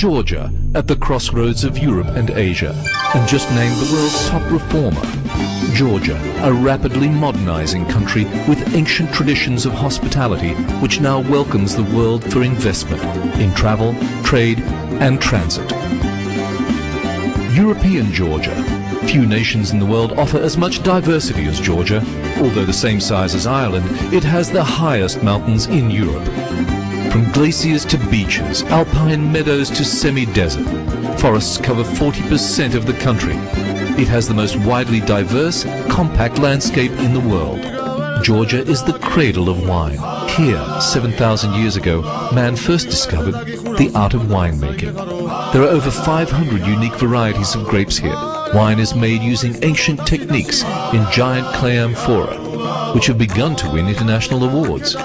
Georgia, at the crossroads of Europe and Asia, and just named the world's top reformer. Georgia, a rapidly modernizing country with ancient traditions of hospitality, which now welcomes the world for investment in travel, trade, and transit. European Georgia. Few nations in the world offer as much diversity as Georgia. Although the same size as Ireland, it has the highest mountains in Europe. From glaciers to beaches, alpine meadows to semi-desert, forests cover 40% of the country. It has the most widely diverse, compact landscape in the world. Georgia is the cradle of wine. Here, 7,000 years ago, man first discovered the art of winemaking. There are over 500 unique varieties of grapes here. Wine is made using ancient techniques in giant clay amphora, which have begun to win international awards.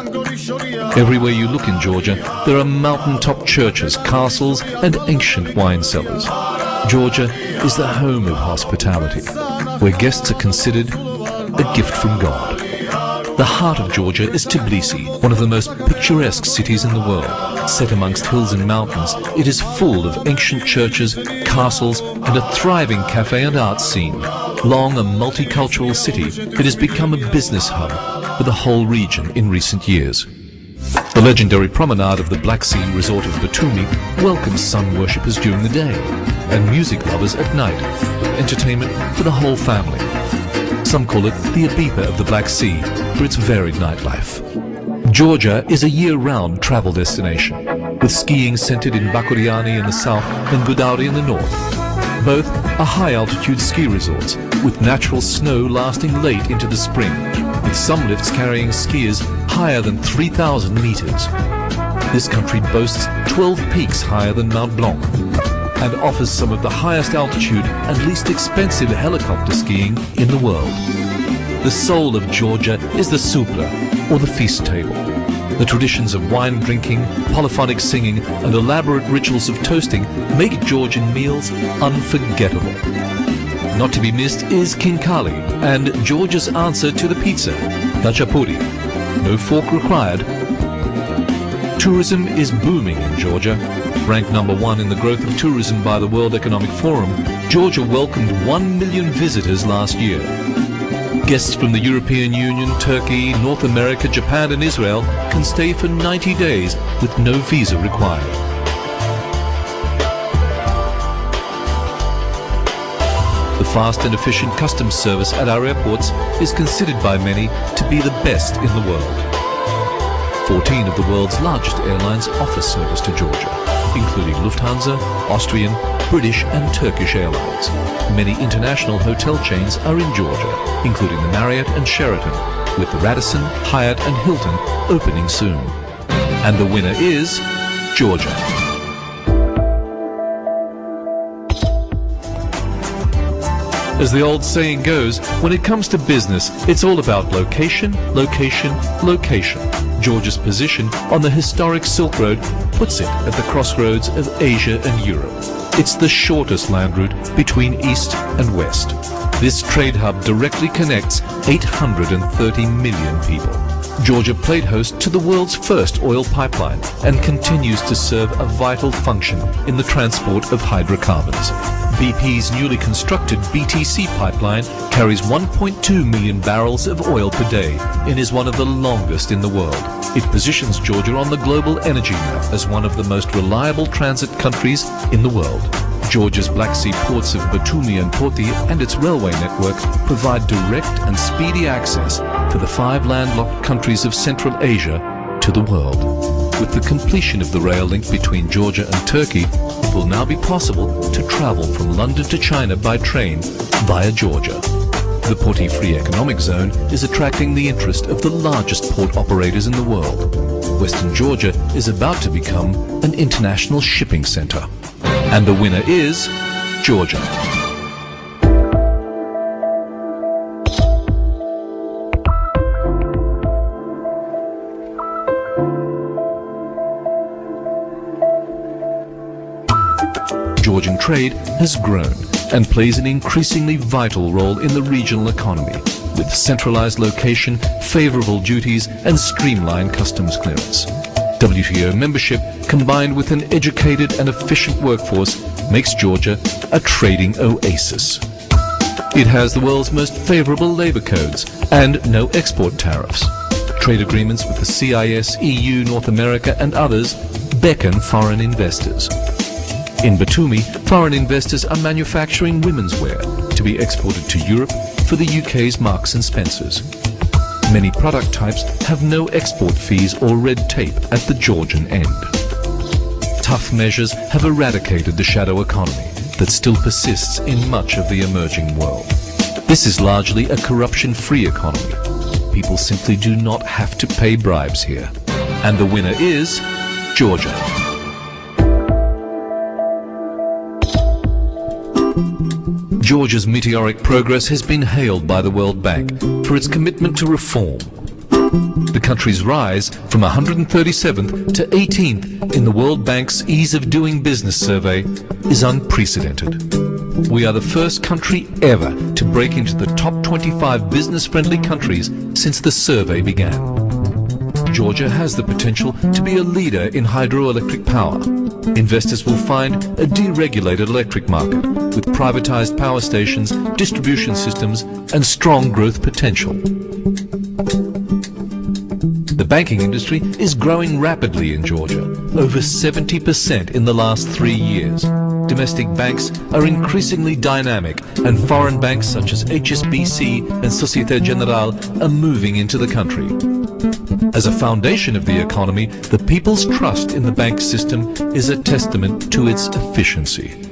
Everywhere you look in Georgia, there are mountaintop churches, castles, and ancient wine cellars. Georgia is the home of hospitality, where guests are considered a gift from God. The heart of Georgia is Tbilisi, one of the most picturesque cities in the world. Set amongst hills and mountains, it is full of ancient churches, castles, and a thriving cafe and art scene. Long a multicultural city, it has become a business hub for the whole region in recent years. The legendary promenade of the Black Sea resort of Batumi welcomes sun worshippers during the day and music lovers at night. Entertainment for the whole family. Some call it the Ibiza of the Black Sea for its varied nightlife. Georgia is a year-round travel destination, with skiing centered in Bakuriani in the south and Gudauri in the north. Both are high-altitude ski resorts, with natural snow lasting late into the spring, with some lifts carrying skiers higher than 3,000 meters. This country boasts 12 peaks higher than Mount Blanc, and offers some of the highest altitude and least expensive helicopter skiing in the world. The soul of Georgia is the supla, or the feast table. The traditions of wine drinking, polyphonic singing, and elaborate rituals of toasting make Georgian meals unforgettable. Not to be missed is khinkali, and Georgia's answer to the pizza, khachapuri. No fork required. Tourism is booming in Georgia. Ranked number 1 in the growth of tourism by the World Economic Forum, Georgia welcomed 1 million visitors last year. Guests from the European Union, Turkey, North America, Japan and Israel can stay for 90 days with no visa required. The fast and efficient customs service at our airports is considered by many to be the best in the world. 14 of the world's largest airlines offer service to Georgia, including Lufthansa, Austrian, British and Turkish Airlines. Many international hotel chains are in Georgia, including the Marriott and Sheraton, with the Radisson, Hyatt and Hilton opening soon. And the winner is Georgia. As the old saying goes, when it comes to business, it's all about location, location, location. Georgia's position on the historic Silk Road puts it at the crossroads of Asia and Europe. It's the shortest land route between east and west. This trade hub directly connects 830 million people. Georgia played host to the world's first oil pipeline and continues to serve a vital function in the transport of hydrocarbons. BP's newly constructed BTC pipeline carries 1.2 million barrels of oil per day and is one of the longest in the world. It positions Georgia on the global energy map as one of the most reliable transit countries in the world. Georgia's Black Sea ports of Batumi and Poti and its railway network provide direct and speedy access for the 5 landlocked countries of Central Asia to the world. With the completion of the rail link between Georgia and Turkey, it will now be possible to travel from London to China by train via Georgia. The Poti Free Economic Zone is attracting the interest of the largest port operators in the world. Western Georgia is about to become an international shipping center. And the winner is Georgia. Georgian trade has grown and plays an increasingly vital role in the regional economy, with centralized location, favorable duties and streamlined customs clearance. WTO membership, combined with an educated and efficient workforce, makes Georgia a trading oasis. It has the world's most favorable labor codes and no export tariffs. Trade agreements with the CIS, EU, North America and others beckon foreign investors. In Batumi, foreign investors are manufacturing women's wear to be exported to Europe for the UK's Marks and Spencers. Many product types have no export fees or red tape at the Georgian end. Tough measures have eradicated the shadow economy that still persists in much of the emerging world. This is largely a corruption-free economy. People simply do not have to pay bribes here. And the winner is Georgia. Georgia's meteoric progress has been hailed by the World Bank for its commitment to reform. The country's rise from 137th to 18th in the World Bank's Ease of Doing Business survey is unprecedented. We are the first country ever to break into the top 25 business-friendly countries since the survey began. Georgia has the potential to be a leader in hydroelectric power. Investors will find a deregulated electric market with privatized power stations, distribution systems, and strong growth potential. The banking industry is growing rapidly in Georgia, over 70% in the last 3 years. Domestic banks are increasingly dynamic, and foreign banks such as HSBC and Societe Generale are moving into the country. As a foundation of the economy, the people's trust in the bank system is a testament to its efficiency.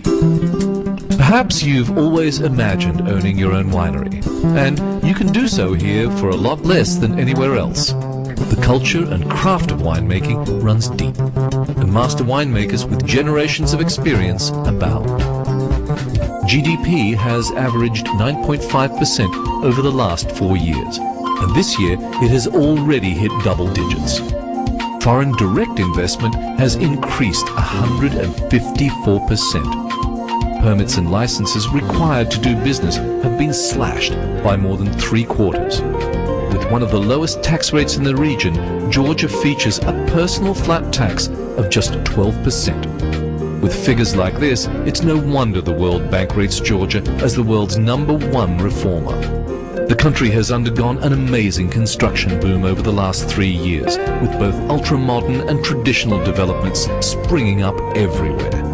Perhaps you've always imagined owning your own winery, and you can do so here for a lot less than anywhere else. The culture and craft of winemaking runs deep, and master winemakers with generations of experience abound. GDP has averaged 9.5% over the last 4 years, and this year it has already hit double digits. Foreign direct investment has increased 154%. Permits and licenses required to do business have been slashed by more than 3/4. With one of the lowest tax rates in the region, Georgia features a personal flat tax of just 12%. With figures like this, it's no wonder the World Bank rates Georgia as the world's #1 reformer. The country has undergone an amazing construction boom over the last 3 years, with both ultra-modern and traditional developments springing up everywhere.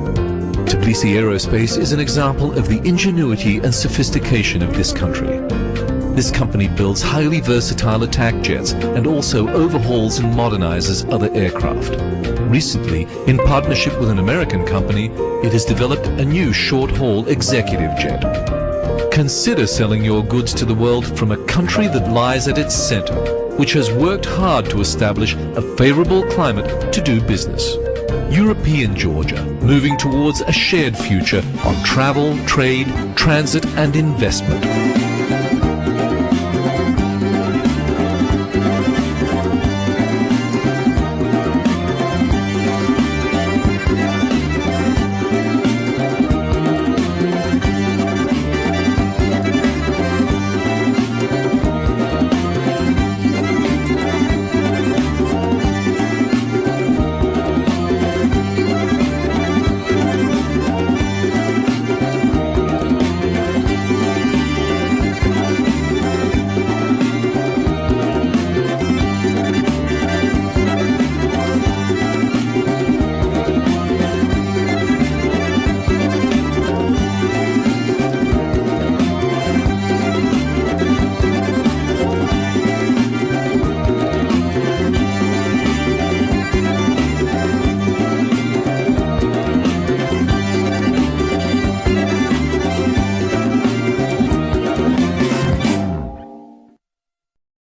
Tbilisi Aerospace is an example of the ingenuity and sophistication of this country. This company builds highly versatile attack jets and also overhauls and modernizes other aircraft. Recently, in partnership with an American company, it has developed a new short-haul executive jet. Consider selling your goods to the world from a country that lies at its center, which has worked hard to establish a favorable climate to do business. European Georgia, moving towards a shared future on travel, trade, transit and investment.